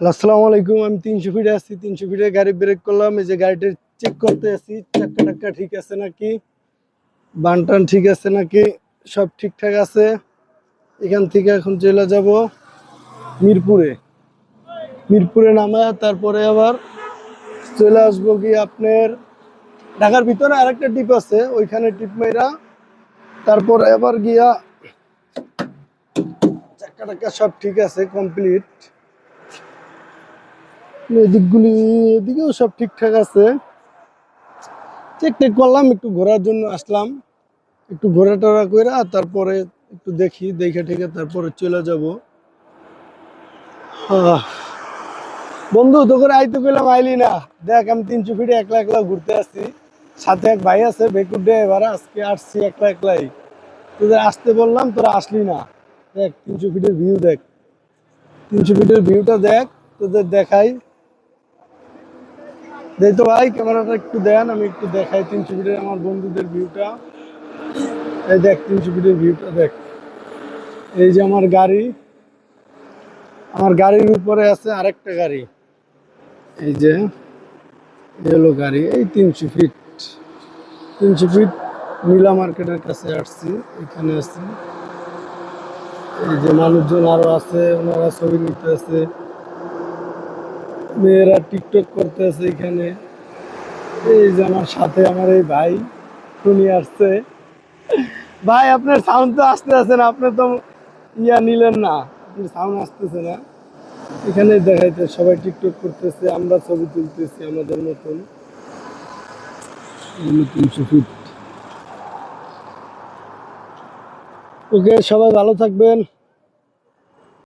আসসালামু আলাইকুম। আমি 300 ফিটে আছি, 300 ফিটে গাড়ি ব্রেক করলাম। এই যে গাড়িটা চেক করতে আছি, চাক্কা টাক্কা ঠিক আছে নাকি, বানটান ঠিক আছে নাকি, সব ঠিকঠাক আছে। এখান থেকে এখন চলে যাব মিরপুরে। মিরপুরে নামা তারপরে আবার চলে আসবো কি আপনার ঢাকার ভিতরে আরেকটা টিপ আছে, ওইখানে টিপ মেরা তারপরে আবার গিয়া চাক্কা টাক্কা সব ঠিক আছে কমপ্লিট। এদিকেও সব ঠিকঠাক আছে। চেক টেক করলাম, একটু ঘোরার জন্য আসলাম, একটু ঘোরা টোরা করে তারপরে একটু দেখি, দেখে ঠেকে তারপরে চলে যাব। বন্ধু তোকে আইতে পেলাম, আইলি না। দেখ আমি 300 ফিটে একলা একলা ঘুরতে আসছি, সাথে এক ভাই আছে বেকুর ড্রাইভার, আজকে আসছি একলা একলাই। তোদের আসতে বললাম, তোরা আসলি না। দেখ 300 ফিটের ভিউ দেখ, 300 ফিটের ভিউটা দেখ, তোদের দেখাই। দেখ তো ভাই, ক্যামেরাটা একটু দেন, আমি একটু দেখাই 300 ফিটের আমার বন্ধুদের ভিউটা। এই দেখ 300 ফিটের ভিউটা দেখ। এই যে আমার গাড়ি, আমার গাড়ির উপরে আছে আরেকটা গাড়ি। এই যে এলো গাড়ি, এই 300 ফিট, 300 ফিট নীলা মার্কেটের কাছে আসছি, এখানে আছি। এই যে মানুষজন আরো আছে, ওনারা ছবি নিতে আছে, মেয়েরা টিকটক করতে আছে এখানে। এই যে আমার সাথে আমার এই ভাই শুনি আসছে। ভাই আপনার সাউন্ড তো আসতে আছে না, আপনি তো নিলেন না, আপনার সাউন্ড আসতেছে না। এখানে দেখাইতে সবাই টিকটক করতেছে, আমরা ছবি তুলতেছি আমাদের মতন। 300 ফিট। ওকে, সবাই ভালো থাকবেন।